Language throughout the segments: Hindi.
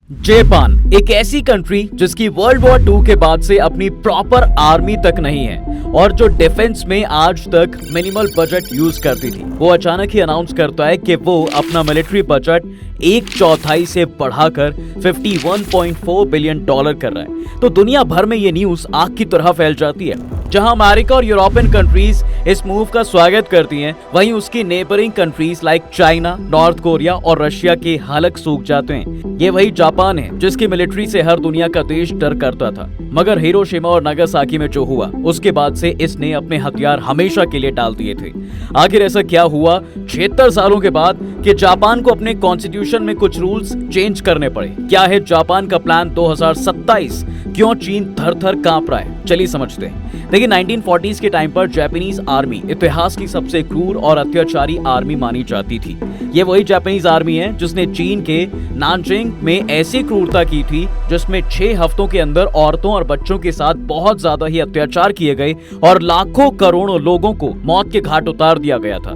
जापान एक ऐसी कंट्री जिसकी वर्ल्ड वॉर 2 के बाद से अपनी प्रॉपर आर्मी तक नहीं है और जो डिफेंस में आज तक मिनिमल बजट यूज करती थी, वो अचानक ही अनाउंस करता है कि वो अपना मिलिट्री बजट 1/4 से बढ़ाकर $51.4 बिलियन कर रहा है। तो दुनिया भर में ये न्यूज आग की तरह फैल जाती है। जहां अमेरिका और यूरोपियन कंट्रीज इस मूव का स्वागत करती हैं, वहीं उसकी neighbouring countries like China, north Korea और रशिया के हलक सूख जाते हैं। ये वही जापान है जिसकी मिलिट्री से हर दुनिया का देश डर करता था, मगर हिरोशिमा और नागासाकी में जो हुआ उसके बाद से इसने अपने हथियार हमेशा के लिए टाल दिए थे। आखिर ऐसा क्या हुआ 76 सालों के बाद कि जापान को अपने कॉन्स्टिट्यूशन में कुछ रूल्स चेंज करने पड़े? क्या है जापान का प्लान 2027? क्यों चीन थर-थर कांप रहा है? चलिए समझते हैं। देखिए 1940s के टाइम पर जापानीज आर्मी इतिहास की सबसे क्रूर और अत्याचारी आर्मी मानी जाती थी। ये वही जापानीज आर्मी है जिसने चीन के नानजिंग में ऐसी क्रूरता की थी जिसमें 6 हफ्तों के अंदर औरतों और बच्चों के साथ बहुत ज्यादा ही अत्याचार किए गए और लाखों करोड़ों लोगों को मौत के घाट उतार दिया गया था।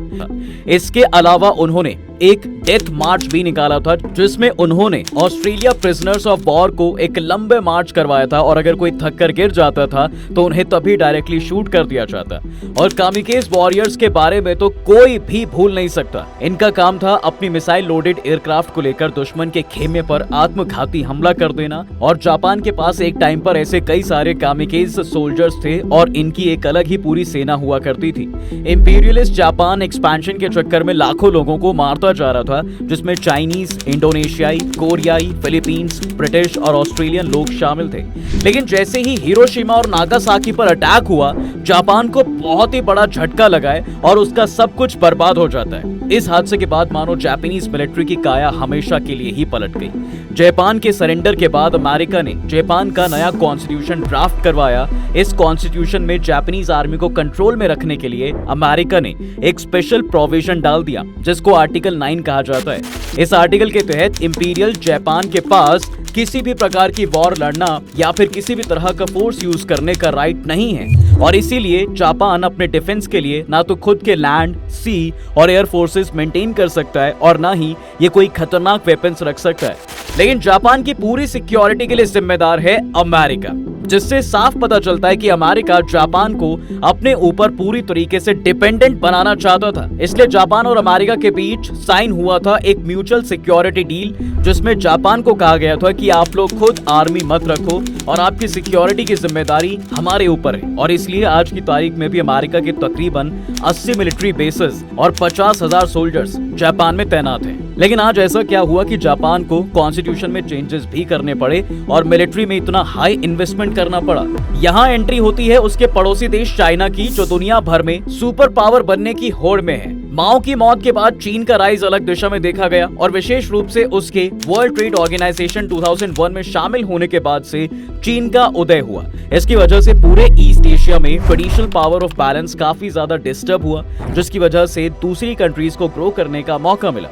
इसके अलावा उन्होंने एक डेथ मार्च भी निकाला था जिसमें उन्होंने ऑस्ट्रेलिया प्रिजनर्स ऑफ वॉर को एक लंबे मार्च करवाया था और अगर कोई थक कर गिर जाता था तो उन्हें तभी डायरेक्टली शूट कर दिया जाता। और कामिकेज वॉरियर्स के बारे में तो कोई भी भूल नहीं सकता। इनका काम था अपनी मिसाइल लोडेड एयरक्राफ्ट को लेकर दुश्मन के खेमे पर आत्मघाती हमला कर देना। और जापान के पास एक टाइम पर ऐसे कई सारे कामिकेज सोल्जर्स थे और इनकी एक अलग ही पूरी सेना हुआ करती थी। इंपीरियलिस्ट जापान एक्सपेंशन के चक्कर में लाखों लोगों को मारता जा रहा था, जिसमें चाइनीज, इंडोनेशियाई, कोरियाई, फिलीपींस, ब्रिटिश और ऑस्ट्रेलियन लोग शामिल थे। लेकिन जैसे ही हिरोशिमा और नागासाकी पर अटैक हुआ, जापान को बहुत ही बड़ा झटका लगा है और उसका सब कुछ बर्बाद हो जाता है। इस हादसे के बाद मानो जापानीज मिलिट्री की काया हमेशा के लिए ही पलट गई। जापान के सरेंडर के बाद अमेरिका ने जापान का नया कॉन्स्टिट्यूशन ड्राफ्ट करवाया। इस कॉन्स्टिट्यूशन में जापानीज आर्मी को कंट्रोल में रखने के लिए अमेरिका ने एक स्पेशल प्रोविजन डाल दिया जिसको आर्टिकल 9 कहा जाता है। इस आर्टिकल के तहत इंपीरियल जापान के पास किसी भी प्रकार की वॉर लड़ना या फिर किसी भी तरह का फोर्स यूज करने का राइट नहीं है और इसीलिए जापान अपने डिफेंस के लिए ना तो खुद के लैंड, सी और एयर फोर्सेस मेंटेन कर सकता है और ना ही ये कोई खतरनाक वेपन्स रख सकता है। लेकिन जापान की पूरी सिक्योरिटी के लिए जिम्मेदार है अमेरिका, जिससे साफ पता चलता है कि अमेरिका जापान को अपने ऊपर पूरी तरीके से डिपेंडेंट बनाना चाहता था। इसलिए जापान और अमेरिका के बीच साइन हुआ था एक म्यूचुअल सिक्योरिटी डील, जिसमें जापान को कहा गया था कि आप लोग खुद आर्मी मत रखो और आपकी सिक्योरिटी की जिम्मेदारी हमारे ऊपर है। और इसलिए आज की तारीख में भी अमेरिका के तकरीबन 80 मिलिट्री बेसेस और 50,000 सोल्जर्स जापान में तैनात हैं। लेकिन आज ऐसा क्या हुआ कि जापान को कॉन्स्टिट्यूशन में चेंजेस भी करने पड़े और मिलिट्री में इतना हाई इन्वेस्टमेंट करना पड़ा। यहाँ एंट्री होती है उसके पड़ोसी देश चाइना की, जो दुनिया भर में सुपर पावर बनने की होड़ में है। माओ की मौत के बाद चीन का राइज अलग दिशा में देखा गया और विशेष रूप से उसके वर्ल्ड ट्रेड ऑर्गेनाइजेशन 2001 में शामिल होने के बाद से चीन का उदय हुआ। इसकी वजह से पूरे ईस्ट एशिया में ट्रेडिशनल पावर ऑफ बैलेंस काफी ज्यादा डिस्टर्ब हुआ, जिसकी वजह से दूसरी कंट्रीज को ग्रो करने का मौका मिला।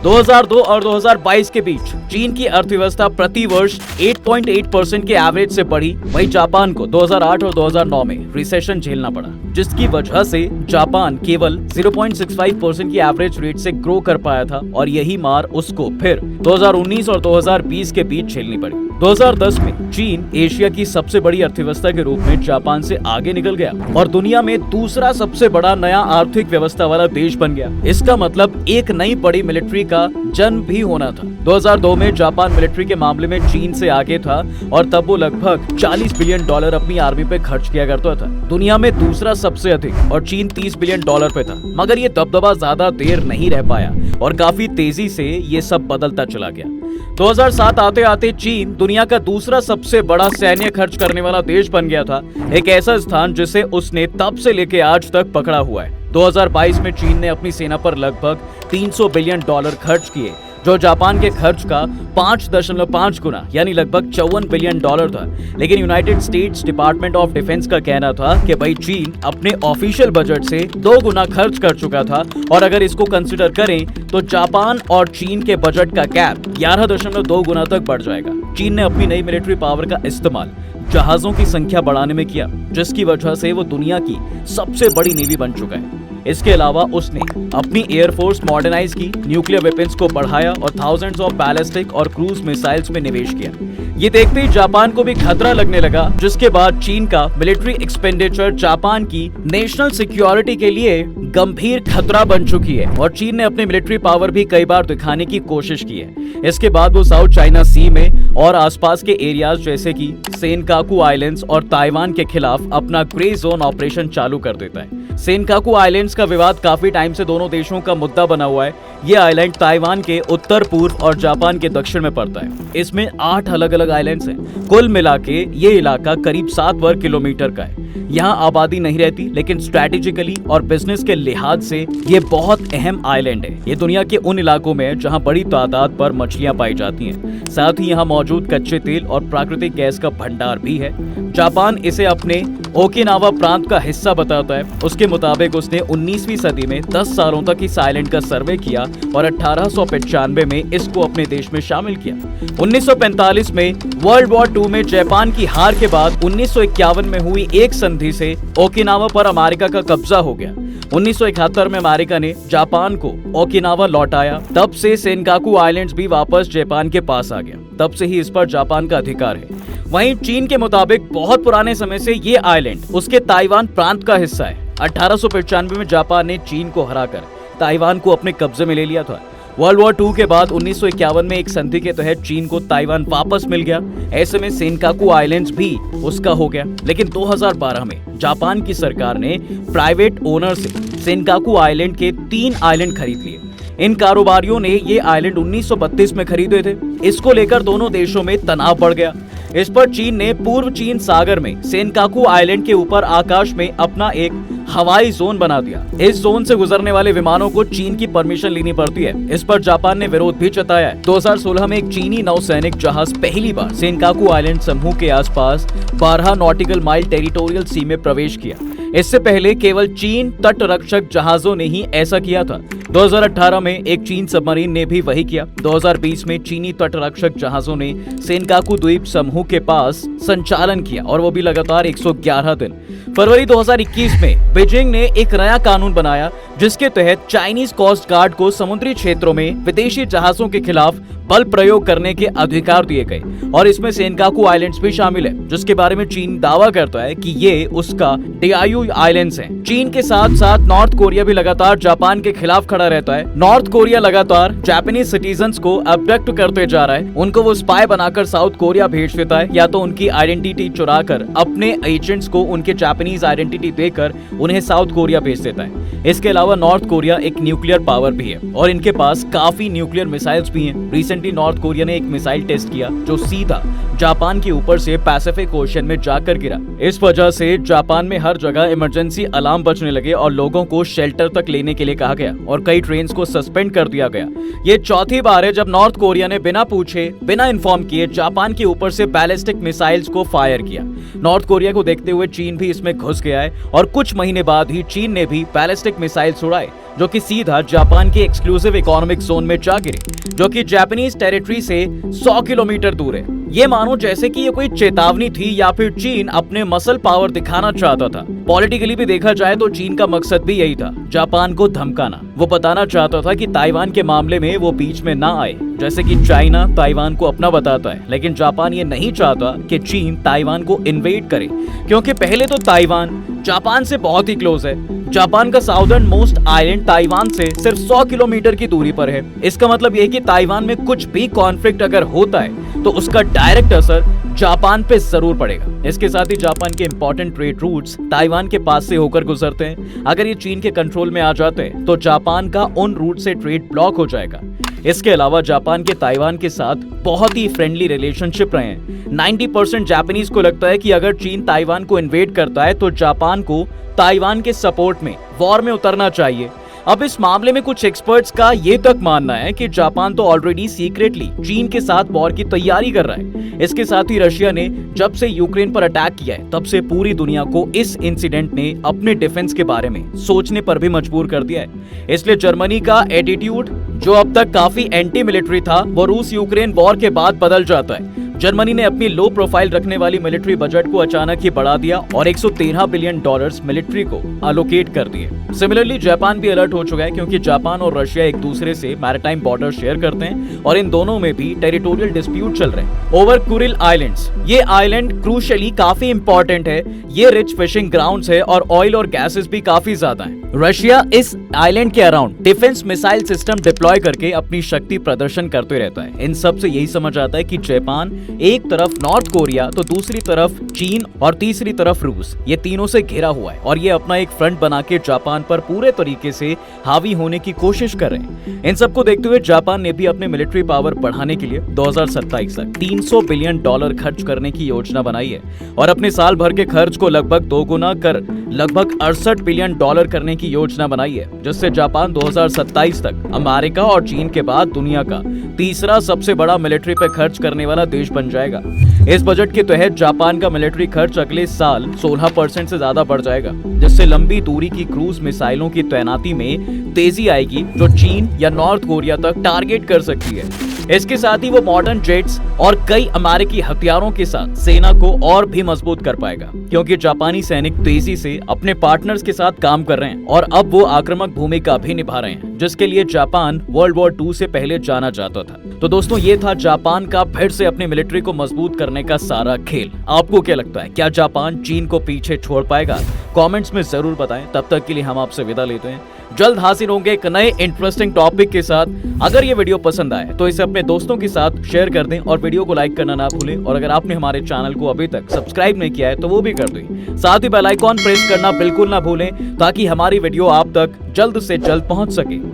2002 और 2022 के बीच चीन की अर्थव्यवस्था प्रति वर्ष 8.8% के एवरेज से बढ़ी। वहीं जापान को 2008 और 2009 में रिसेशन झेलना पड़ा, जिसकी वजह से जापान केवल 0.65% की एवरेज रेट से ग्रो कर पाया था और यही मार उसको फिर 2019 और 2020 के बीच झेलनी पड़ी। 2010 में चीन एशिया की सबसे बड़ी अर्थव्यवस्था के रूप में जापान से आगे निकल गया और दुनिया में दूसरा सबसे बड़ा नया आर्थिक व्यवस्था वाला देश बन गया। इसका मतलब एक नई बड़ी मिलिट्री का जन्म भी होना था। 2002 में जापान मिलिट्री के मामले में चीन से आगे था और तब वो लगभग $40 बिलियन अपनी आर्मी पे खर्च किया करता था। दुनिया में दूसरा सबसे अधिक और चीन $30 बिलियन पे था। मगर ये दबदबा ज्यादा देर नहीं रह पाया और काफी तेजी से ये सब बदलता चला गया। 2007 आते आते चीन दुनिया का दूसरा सबसे बड़ा सैन्य खर्च करने वाला देश बन गया था, एक ऐसा स्थान जिसे उसने तब से लेके आज तक पकड़ा हुआ है। 2022 में चीन ने अपनी सेना पर लगभग $300 बिलियन खर्च किए, जो जापान के खर्च का 5.5 गुना यानी लगभग $54 बिलियन था। लेकिन United states department of defence का कहना था कि भाई चीन अपने ऑफिशियल बजट से 2 गुना खर्च कर चुका था और अगर इसको कंसिडर करें तो जापान और चीन के बजट का गैप 11.2 गुना तक बढ़ जाएगा। चीन ने अपनी नई मिलिट्री पावर का इस्तेमाल जहाजों की संख्या बढ़ाने में किया, जिसकी वजह से वो दुनिया की सबसे बड़ी नेवी बन चुका है। इसके अलावा उसने अपनी एयरफोर्स मॉडर्नाइज की, न्यूक्लियर वेपन्स को बढ़ाया और थाउजेंड्स ऑफ बैलिस्टिक और क्रूज मिसाइल्स में निवेश किया। ये देखते ही जापान को भी खतरा लगने लगा, जिसके बाद चीन का मिलिट्री एक्सपेंडिचर जापान की नेशनल सिक्योरिटी के लिए गंभीर खतरा बन चुकी है और चीन ने अपनी मिलिट्री पावर भी कई बार दिखाने की कोशिश की है। इसके बाद वो साउथ चाइना सी में और आसपास के एरियाज जैसे कि सेनकाकू आइलैंड्स और ताइवान के खिलाफ अपना ग्रे जोन ऑपरेशन चालू कर देता है। सेनकाकू आइलैंड्स का विवाद काफी टाइम से दोनों देशों का मुद्दा बना हुआ है। ये आइलैंड ताइवान के उत्तर पूर्व और जापान के दक्षिण में पड़ता है। इसमें 8 अलग अलग आइलैंड्स हैं। कुल मिला के ये इलाका करीब 7 वर्ग किलोमीटर का है। यहाँ आबादी नहीं रहती, लेकिन स्ट्रैटेजिकली और बिजनेस के लिहाज से ये बहुत अहम आइलैंड है। ये दुनिया के उन इलाकों में है जहाँ बड़ी तादाद पर मछलियाँ पाई जाती हैं। साथ ही यहाँ मौजूद कच्चे तेल और प्राकृतिक गैस का भंडार भी है। जापान इसे अपने ओकिनावा प्रांत का हिस्सा बताता है। उसके मुताबिक उसने 19वीं सदी में 10 सालों तक इस आइलैंड का सर्वे किया और 1895 में इसको अपने देश में शामिल किया। 1945 में वर्ल्ड वॉर 2 में जापान की हार के बाद 1951 में हुई एक संधि से ओकिनावा पर अमेरिका का कब्जा हो गया। 1971 में अमेरिका ने जापान को ओकिनावा लौटाया। तब से सेनकाकू आइलैंड्स भी वापस जापान के पास आ गया। तब से ही इस पर जापान का अधिकार है। वहीं चीन के मुताबिक बहुत पुराने समय से ये आइलैंड उसके ताइवान प्रांत का हिस्सा है। 1895 में जापान ने चीन को हराकर ताइवान को अपने कब्जे में ले लिया था। वर्ल्ड वॉर 2 के बाद 1951 में एक संधि के तहत चीन को ताइवान वापस मिल गया। ऐसे में सेनकाकू आइलैंड्स भी उसका हो गया। लेकिन 2012 में जापान की सरकार ने प्राइवेट ओनर से सेनकाकू आइलैंड के 3 आइलैंड खरीद लिए। इन कारोबारियों ने ये आइलैंड 1932 में खरीदे थे। इसको लेकर दोनों देशों में तनाव बढ़ गया। इस पर चीन ने पूर्व चीन सागर में सेनकाकू आइलैंड के ऊपर आकाश में अपना एक हवाई जोन बना दिया। इस जोन से गुजरने वाले विमानों को चीन की परमिशन लेनी पड़ती है। इस पर जापान ने विरोध भी जताया है। 2016 में एक चीनी नौसैनिक जहाज पहली बार सेनकाकू आइलैंड समूह के आसपास 12 नॉटिकल माइल टेरिटोरियल सी में प्रवेश किया। इससे पहले केवल चीन तटरक्षक जहाजों ने ही ऐसा किया था। 2018 में एक चीन सबमरीन ने भी वही किया। 2020 में चीनी तटरक्षक जहाजों ने सेनकाकू द्वीप समूह के पास संचालन किया और वो भी लगातार 111 दिन। फरवरी 2021 में बीजिंग ने एक नया कानून बनाया, जिसके तहत चाइनीज कोस्ट गार्ड को समुद्री क्षेत्रों में विदेशी जहाजों के खिलाफ बल प्रयोग करने के अधिकार दिए गए और इसमें सेनकाकू आइलैंड्स भी शामिल है, जिसके बारे में चीन दावा करता है कि ये उसका डियायू आइलैंड्स हैं। चीन के साथ साथ नॉर्थ कोरिया भी लगातार जापान के खिलाफ खड़ा रहता है। नॉर्थ कोरिया लगातार जापानीज सिटीजन्स को अबडक्ट करते जा रहा है। उनको वो स्पाई बनाकर साउथ कोरिया भेज देता है, या तो उनकी आइडेंटिटी चुराकर अपने एजेंट्स को उनके जापानीज आइडेंटिटी देकर उन्हें साउथ कोरिया भेज देता है। इसके अलावा नॉर्थ कोरिया एक न्यूक्लियर पावर भी है और इनके पास काफी न्यूक्लियर मिसाइल्स भी हैं। रिसेंटली नॉर्थ कोरिया ने एक मिसाइल टेस्ट किया जो सीधा जापान के ऊपर से पैसिफिक ओशन में जाकर गिरा। इस वजह से जापान में हर जगह इमरजेंसी अलार्म बजने लगे और लोगों को शेल्टर तक लेने के लिए कहा गया और कई ट्रेन्स को सस्पेंड कर दिया गया। ये चौथी बार है जब नॉर्थ कोरिया ने बिना पूछे, बिना इन्फॉर्म किए जापान के ऊपर से बैलिस्टिक मिसाइल्स को फायर किया। नॉर्थ कोरिया को देखते हुए चीन भी इसमें घुस गया है और कुछ महीने बाद ही चीन ने भी बैलिस्टिक मिसाइल्स उड़ाए जो कि सीधा जापान के एक्सक्लूसिव इकोनॉमिक जोन में जा गिरे, जो कि जापानीज टेरिटरी से 100 किलोमीटर दूर है। ये मानो जैसे कि ये कोई चेतावनी थी या फिर चीन अपने मसल पावर दिखाना चाहता था। पॉलिटिकली भी देखा जाए तो चीन का मकसद भी यही था, जापान को धमकाना। वो बताना चाहता था कि ताइवान के मामले में वो बीच में ना आए, जैसे कि चाइना ताइवान को अपना बताता है, लेकिन जापान ये नहीं चाहता कि चीन ताइवान को इन्वेड करे, क्योंकि पहले तो ताइवान जापान से बहुत ही क्लोज है। जापान का साउदर्न मोस्ट आइलैंड ताइवान से सिर्फ 100 किलोमीटर की दूरी पर है। इसका मतलब ये कि ताइवान में कुछ भी कॉन्फ्लिक्ट अगर होता है तो उसका डायरेक्ट असर जापान पे जरूर पड़ेगा। इसके साथ ही जापान के इंपॉर्टेंट ट्रेड रूट्स ताइवान के पास से होकर गुजरते हैं। अगर ये चीन के कंट्रोल में आ जाते हैं तो जापान का उन रूट से ट्रेड ब्लॉक हो जाएगा। इसके अलावा जापान के ताइवान के साथ बहुत ही फ्रेंडली रिलेशनशिप रहे हैं। 90% जापानीज को लगता है कि अगर चीन ताइवान को इन्वेड करता है तो जापान को ताइवान के सपोर्ट में वॉर में उतरना चाहिए। अब इस मामले में कुछ एक्सपर्ट्स का ये तक मानना है कि जापान तो ऑलरेडी सीक्रेटली चीन के साथ वॉर की तैयारी कर रहा है। इसके साथ ही रशिया ने जब से यूक्रेन पर अटैक किया है तब से पूरी दुनिया को इस इंसिडेंट ने अपने डिफेंस के बारे में सोचने पर भी मजबूर कर दिया है। इसलिए जर्मनी का एटीट्यूड जो अब तक काफी एंटी मिलिट्री था वो रूस यूक्रेन वॉर के बाद बदल जाता है। जर्मनी ने अपनी लो प्रोफाइल रखने वाली मिलिट्री बजट को अचानक ही बढ़ा दिया और $113 बिलियन मिलिट्री को अलोकेट कर दिए। सिमिलरली जापान भी अलर्ट हो चुका है, क्योंकि जापान और रशिया एक दूसरे से मैरिटाइम बॉर्डर शेयर करते हैं और इन दोनों में भी टेरिटोरियल डिस्प्यूट चल रहे हैं ओवर कुरिल आइलैंड्स। ये आइलैंड क्रूशियली काफी इंपॉर्टेंट है, ये रिच फिशिंग ग्राउंड्स है और ऑयल और गैसेस भी काफी ज्यादा हैं। रशिया इस आइलैंड के around defence missile system deploy करके अपनी शक्ति प्रदर्शन करते रहता है। इन सब से यही समझ आता है कि जापान एक तरफ नॉर्थ कोरिया तो दूसरी तरफ चीन और तीसरी तरफ रूस, ये तीनों से घिरा हुआ है और ये अपना एक फ्रंट बना के जापान पर पूरे तरीके से हावी होने की कोशिश कर रहे हैं। इन सबको देखते हुए जापान ने भी अपने मिलिट्री पावर बढ़ाने के लिए 2027 तक $300 बिलियन खर्च करने की योजना बनाई है और अपने साल भर के खर्च को लगभग दोगुना कर लगभग $68 बिलियन करने की योजना बनाई है, जिससे जापान 2027 तक अमेरिका और चीन के बाद दुनिया का तीसरा सबसे बड़ा मिलिट्री पे खर्च करने वाला देश बन जाएगा। इस बजट के तहत जापान का मिलिट्री खर्च अगले साल 16% से ज्यादा बढ़ जाएगा, जिससे लंबी दूरी की क्रूज मिसाइलों की तैनाती में तेजी आएगी जो चीन या नॉर्थ कोरिया तक टारगेट कर सकती है। इसके साथ ही वो मॉडर्न जेट्स और कई अमेरिकी हथियारों के साथ सेना को और भी मजबूत कर पाएगा, क्योंकि जापानी सैनिक तेजी से अपने पार्टनर्स के साथ काम कर रहे हैं और अब वो आक्रामक भूमिका भी निभा रहे हैं, जिसके लिए जापान वर्ल्ड वॉर 2 से पहले जाना जाता था। तो दोस्तों, ये था जापान का फिर से अपनी मिलिट्री को मजबूत करने का सारा खेल। आपको क्या लगता है, क्या जापान चीन को पीछे छोड़ पाएगा? कमेंट्स में जरूर बताएं। तब तक के लिए हम आपसे विदा लेते हैं। जल्द हाजिर होंगे एक नए इंटरेस्टिंग टॉपिक के साथ। अगर ये वीडियो पसंद आए तो इसे अपने दोस्तों के साथ शेयर कर दें और वीडियो को लाइक करना ना भूलें। और अगर आपने हमारे चैनल को अभी तक सब्सक्राइब नहीं किया है तो वो भी कर दें। साथ ही बेल आइकॉन प्रेस करना बिल्कुल ना भूलें, ताकि हमारी वीडियो आप तक जल्द से जल्द पहुंच सके।